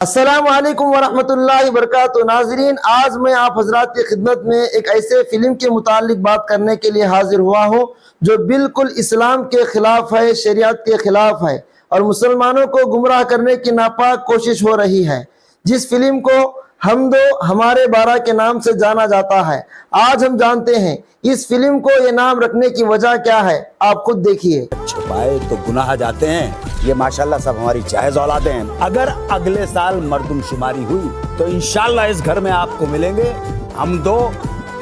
السلام علیکم ورحمۃ اللہ وبرکاتہ۔ ناظرین، آج میں آپ حضرات کی خدمت میں ایک ایسے فلم کے متعلق بات کرنے کے لیے حاضر ہوا ہوں جو بالکل اسلام کے خلاف ہے، شریعت کے خلاف ہے اور مسلمانوں کو گمراہ کرنے کی ناپاک کوشش ہو رہی ہے، جس فلم کو حمد و ہمارے بارہ کے نام سے جانا جاتا ہے۔ آج ہم جانتے ہیں اس فلم کو یہ نام رکھنے کی وجہ کیا ہے، آپ خود دیکھیے۔ چھپائے تو گناہ جاتے ہیں، یہ ماشاءاللہ سب ہماری جائز اولادیں ہیں۔ اگر اگلے سال مردم شماری ہوئی تو انشاءاللہ اس گھر میں آپ کو ملیں گے ہم دو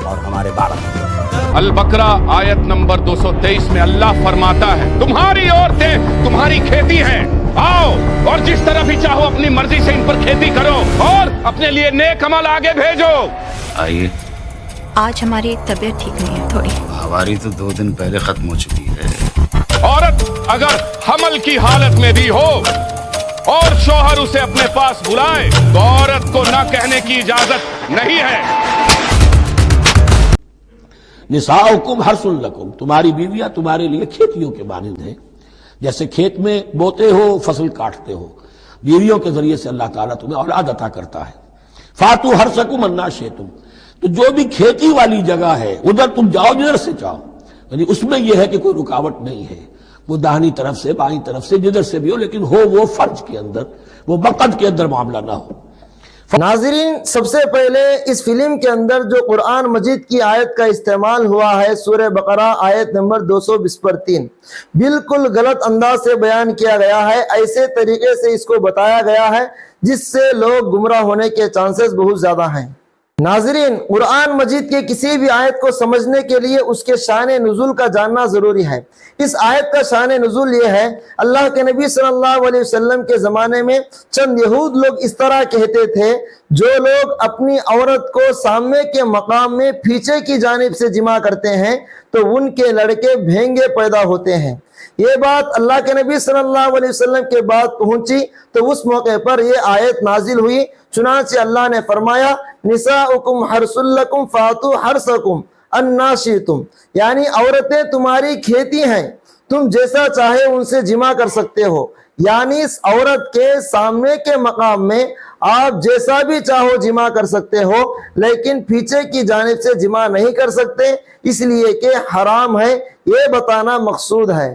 اور ہمارے 12۔ البقرہ آیت نمبر 223 میں اللہ فرماتا ہے، تمہاری عورتیں تمہاری کھیتی ہیں، آؤ اور جس طرف ہی چاہو اپنی مرضی سے ان پر کھیتی کرو اور اپنے لیے نیک عمل آگے بھیجو۔ آئیے، آج ہماری طبیعت ٹھیک نہیں ہے تھوڑی۔ ہماری تو 2 دن پہلے ختم ہو چکی ہے۔ عورت اگر حمل کی حالت میں بھی ہو اور شوہر اسے اپنے پاس بلائے تو عورت کو نہ کہنے کی اجازت نہیں ہے۔ نساؤکم حرث لکم، تمہاری بیویاں تمہارے لیے کھیتیوں کے مانند ہیں، جیسے کھیت میں بوتے ہو، فصل کاٹتے ہو، بیویوں کے ذریعے سے اللہ تعالیٰ تمہیں اولاد عطا کرتا ہے۔ فاتو حرثکم انا شئتم، تو جو بھی کھیتی والی جگہ ہے ادھر تم جاؤ جدھر سے چاہو، یعنی اس میں یہ ہے کہ کوئی رکاوٹ نہیں ہے، وہ داہنی طرف سے بائیں طرف سے جدھر سے بھی ہو، لیکن ہو وہ فرج کے اندر، وہ وقت کے اندر معاملہ نہ ہو۔ ناظرین، سب سے پہلے اس فلم کے اندر جو قرآن مجید کی آیت کا استعمال ہوا ہے، سورہ بقرہ آیت نمبر 220 پر 3، بالکل غلط انداز سے بیان کیا گیا ہے۔ ایسے طریقے سے اس کو بتایا گیا ہے جس سے لوگ گمراہ ہونے کے چانسز بہت زیادہ ہیں۔ ناظرین، قرآن مجید کے کسی بھی آیت کو سمجھنے کے لیے اس کے شان نزول کا جاننا ضروری ہے۔ اس آیت کا شان نزول یہ ہے، اللہ کے نبی صلی اللہ علیہ وسلم کے زمانے میں چند یہود لوگ اس طرح کہتے تھے، جو لوگ اپنی عورت کو سامنے کے مقام میں پیچھے کی جانب سے جمع کرتے ہیں تو ان کے لڑکے بھینگے پیدا ہوتے ہیں۔ یہ بات اللہ کے نبی صلی اللہ علیہ وسلم کے بعد پہنچی تو اس موقع پر یہ آیت نازل ہوئی۔ چنانچہ اللہ نے فرمایا، نساؤکم حرث لکم فاتوا حرثکم انا شئتم، یعنی عورتیں تمہاری کھیتی ہیں، تم جیسا چاہے ان سے جمع کر سکتے ہو، یعنی اس عورت کے سامنے کے مقام میں آپ جیسا بھی چاہو جمع کر سکتے ہو، لیکن پیچھے کی جانب سے جمع نہیں کر سکتے، اس لیے کہ حرام ہے، یہ بتانا مقصود ہے۔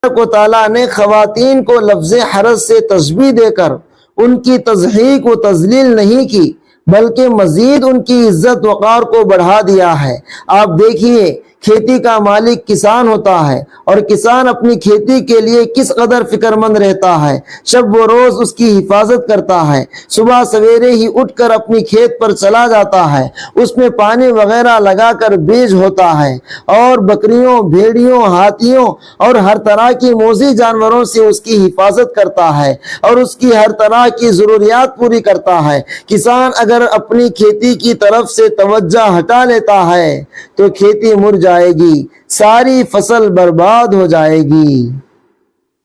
اللہ تعالیٰ نے خواتین کو لفظ حرث سے تشبیہ دے کر ان کی تضحیق و تذلیل نہیں کی، بلکہ مزید ان کی عزت وقار کو بڑھا دیا ہے۔ آپ دیکھیے، کھیتی کا مالک کسان ہوتا ہے اور کسان اپنی کھیتی کے لیے کس قدر فکر مند رہتا ہے، شب و روز اس کی حفاظت کرتا ہے، صبح سویرے ہی اٹھ کر اپنی کھیت پر چلا جاتا ہے، اس میں پانی وغیرہ لگا کر بیج ہوتا ہے اور بکریوں، بھیڑیوں، ہاتھیوں اور ہر طرح کی موذی جانوروں سے اس کی حفاظت کرتا ہے اور اس کی ہر طرح کی ضروریات پوری کرتا ہے۔ کسان اگر اپنی کھیتی کی طرف سے توجہ ہٹا لیتا ہے تو کھیتی مر جائے گی، ساری فصل برباد ہو جائے گی۔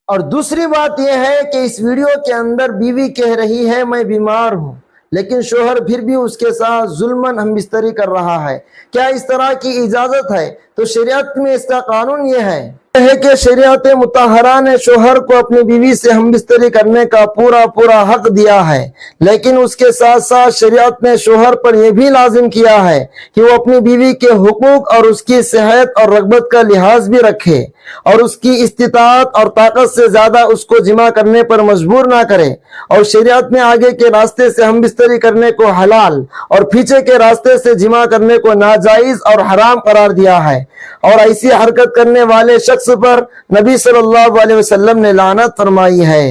اور دوسری بات یہ ہے کہ اس ویڈیو کے اندر بیوی کہہ رہی ہے میں بیمار ہوں، لیکن شوہر پھر بھی اس کے ساتھ ظلماً ہم بستری کر رہا ہے۔ کیا اس طرح کی اجازت ہے؟ تو شریعت میں اس کا قانون یہ ہے کہ شریعت مطہرہ نے شوہر کو اپنی بیوی سے ہم بستری کرنے کا پورا حق دیا ہے، لیکن اس کے ساتھ ساتھ شریعت نے شوہر پر یہ بھی لازم کیا ہے کہ وہ اپنی بیوی کے حقوق اور اس کی صحت اور رغبت کا لحاظ بھی رکھے اور اس کی استطاعت اور طاقت سے زیادہ اس کو جمع کرنے پر مجبور نہ کرے۔ اور شریعت نے آگے کے راستے سے ہم بستری کرنے کو حلال اور پیچھے کے راستے سے جمع کرنے کو ناجائز اور حرام قرار دیا ہے، اور ایسی حرکت کرنے والے شخص پر نبی صلی اللہ علیہ وسلم نے لعنت فرمائی ہے۔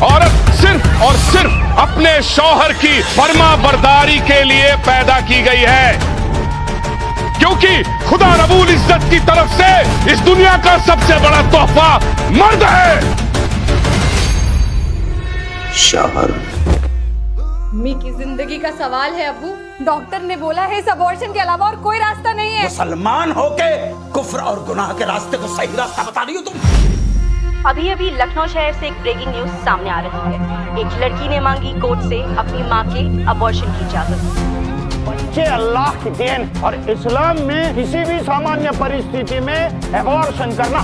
عورت صرف اور صرف اپنے شوہر کی فرما برداری کے لیے پیدا کی گئی ہے، کیونکہ خدا رب العزت کی طرف سے اس دنیا کا سب سے بڑا تحفہ مرد ہے۔ شوہر امی کی زندگی کا سوال ہے ابو، ڈاکٹر نے بولا ہے اس ابورشن کے علاوہ اور کوئی راستہ نہیں ہے۔ مسلمان ہو کے کفر اور گناہ کے راستے کو صحیح راستہ بتا رہی ہو تم۔ ابھی لکھنؤ شہر سے ایک بریکنگ نیوز سامنے آ رہی ہے۔ ایک لڑکی نے مانگی کورٹ سے اپنی ماں کے ابورشن کی اجازت۔ بچے اللہ کی دین اور اسلام میں کسی بھی سامانیہ پرستھتی میں ابورشن کرنا